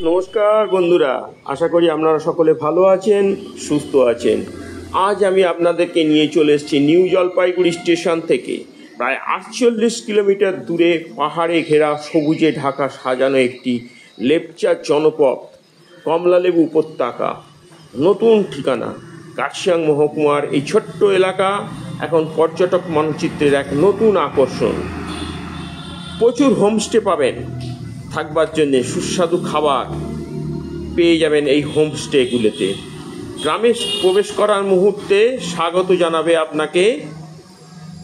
নমস্কার বন্ধুরা, আশা করি আপনারা সকলে ভালো আছেন, সুস্থ আছেন। আজ আমি আপনাদেরকে নিয়ে চলে এসেছি নিউ জলপাইগুড়ি স্টেশন থেকে প্রায় 48 কিলোমিটার দূরে পাহাড়ে ঘেরা সবুজে ঢাকা সাজানো একটি লেপচার জনপদ কমলালেবু উপত্যকা। নতুন ঠিকানা কার্শিয়াং মহকুমার এই ছোট্ট এলাকা এখন পর্যটক মানচিত্রের এক নতুন আকর্ষণ। প্রচুর হোমস্টে পাবেন, থাকবার জন্যে সুস্বাদু খাবার পেয়ে যাবেন এই হোমস্টেগুলোতে। গ্রামে প্রবেশ করার মুহূর্তে স্বাগত জানাবে আপনাকে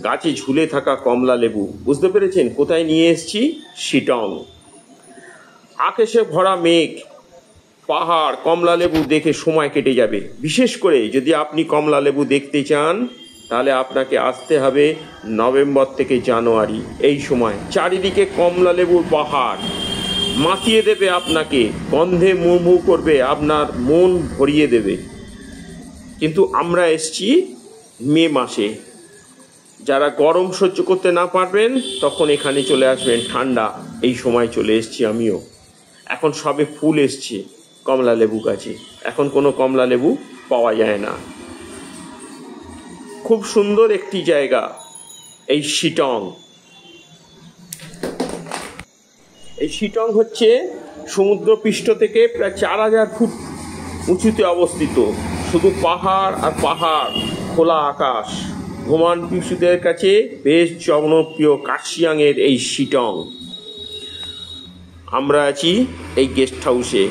গাছে ঝুলে থাকা কমলা লেবু। বুঝতে পেরেছেন কোথায় নিয়ে এসেছি? শিটং। আকাশে ভরা মেঘ, পাহাড়, কমলা লেবু দেখে সময় কেটে যাবে। বিশেষ করে যদি আপনি কমলা লেবু দেখতে চান তাহলে আপনাকে আসতে হবে নভেম্বর থেকে জানুয়ারি। এই সময় চারিদিকে কমলা লেবুর পাহাড় মাতিয়ে দেবে আপনাকে, গন্ধে মুড়মুড় করবে, আপনার মন ভরিয়ে দেবে। কিন্তু আমরা এসছি মে মাসে। যারা গরম সহ্য করতে না পারবেন তখন এখানে চলে আসবেন, ঠান্ডা এই সময় চলে এসছি আমিও। এখন সবে ফুল এসছে কমলা লেবু গাছে, এখন কোনো কমলা লেবু পাওয়া যায় না। খুব সুন্দর একটি জায়গা এই শিটং। এই শিটং হচ্ছে সমুদ্রপৃষ্ঠ থেকে প্রায় 4000 ফুট উঁচুতে অবস্থিত। শুধু পাহাড় আর পাহাড়, খোলা আকাশ। ভ্রমণ পিপাসুদের কাছে বেশ জনপ্রিয় কার্শিয়াংয়ের এই শিটং। আমরা আছি এই গেস্ট হাউসে,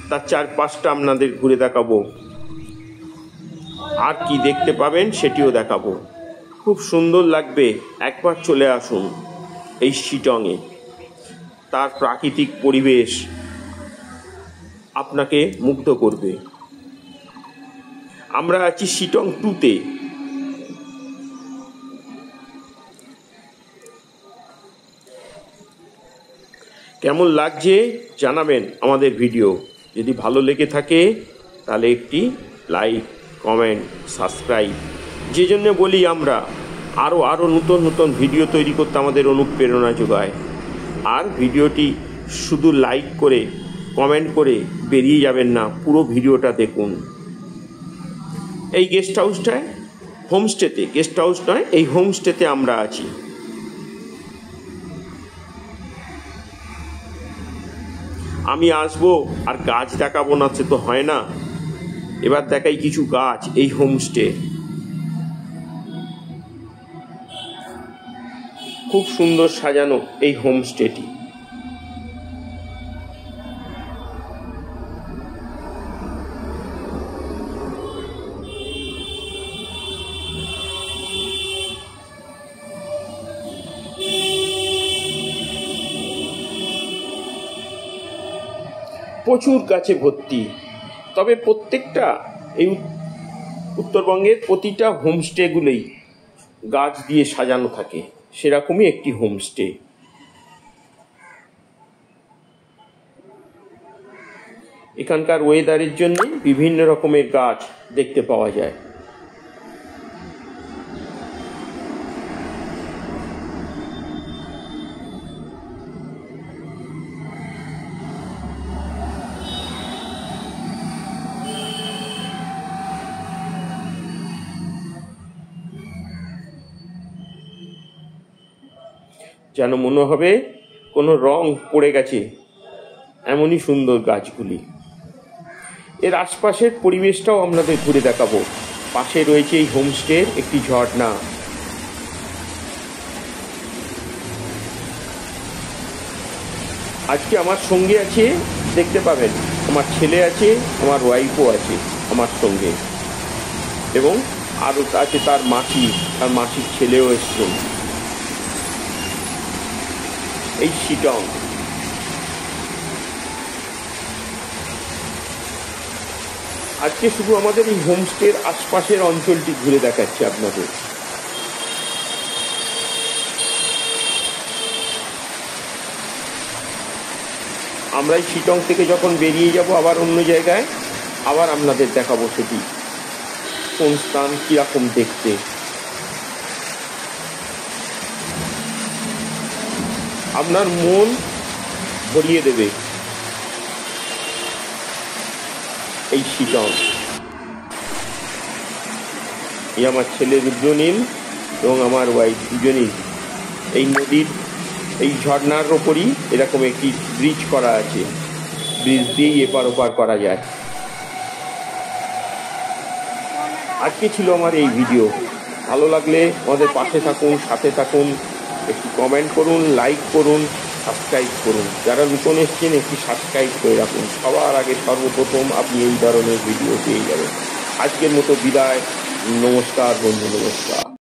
তার চারপাশটা আপনাদের ঘুরে দেখাবো, আর কি দেখতে পাবেন সেটিও দেখাবো। খুব সুন্দর লাগবে, একবার চলে আসুন এই শিটংয়ে। তার প্রাকৃতিক পরিবেশ আপনাকে মুগ্ধ করবে। আমরা আছি শিটং 2-তে। কেমন লাগছে জানাবেন আমাদের ভিডিও। যদি ভালো লেগে থাকে তাহলে একটি লাইক, কমেন্ট, সাবস্ক্রাইব। যে জন্য বলি আমরা আরও নতুন নতুন ভিডিও তৈরি করতে আমাদের অনুপ্রেরণা যোগায়। আর ভিডিওটি শুধু লাইক করে কমেন্ট করে বেরিয়ে যাবেন না, পুরো ভিডিওটা দেখুন। এই গেস্ট হাউসটায়, হোমস্টেতে, গেস্ট হাউস নয়, এই হোমস্টেতে আমরা আছি। আমি আসবো আর গাছ দেখাবো না, সে তো হয় না। এবার দেখাই কিছু গাছ এই হোমস্টে। খুব সুন্দর সাজানো এই হোমস্টেটি। প্রচুর গাছে ভর্তি। তবে প্রত্যেকটা এই উত্তরবঙ্গের প্রতিটা হোমস্টেগুলোই গাছ দিয়ে সাজানো থাকে, সেরকমই একটি হোমস্টে। এখানকার ওয়েদারের জন্য বিভিন্ন রকমের গাছ দেখতে পাওয়া যায়। যেন মনে হবে কোনো রং পড়ে গেছে, এমনই সুন্দর গাছগুলি। এর আশপাশের পরিবেশটাও আপনাদের ঘুরে দেখাবো। পাশে রয়েছে এই হোমস্টের একটি ঝর্ণা। আজকে আমার সঙ্গে আছে, দেখতে পাবেন, আমার ছেলে আছে, আমার ওয়াইফও আছে আমার সঙ্গে, এবং আরও আছে তার মাসি, তার মাসির ছেলেও এসছেন। এই শিটং আজকে শুধু আমাদের এই হোমস্টের আশপাশের অঞ্চলটি ঘুরে দেখাচ্ছি আপনাদের। আমরা এই শিটং থেকে যখন বেরিয়ে যাব আবার অন্য জায়গায়, আবার আপনাদের দেখাবো সেটি কোন স্থান, কীরকম দেখতে। আপনার মন ভরিয়ে দেবে। এই শিটং। এই আমার ছেলে রুদ্রনীল এবং আমার ওয়াইফ দুজনেই এই নদীর এই ঝর্ণার ওপরই এরকম একটি ব্রিজ করা আছে, ব্রিজ দিয়েই এপার ওপার করা যায়। আজকে ছিল আমার এই ভিডিও। ভালো লাগলে আমাদের পাশে থাকুন, সাথে থাকুন, একটু কমেন্ট করুন, লাইক করুন, সাবস্ক্রাইব করুন। যারা নতুন এসছেন একটি সাবস্ক্রাইব করে রাখুন। সবার আগে সর্বপ্রথম আপনি এই ধরনের ভিডিও পেয়ে যাবেন। আজকের মতো বিদায়। নমস্কার বন্ধু, নমস্কার।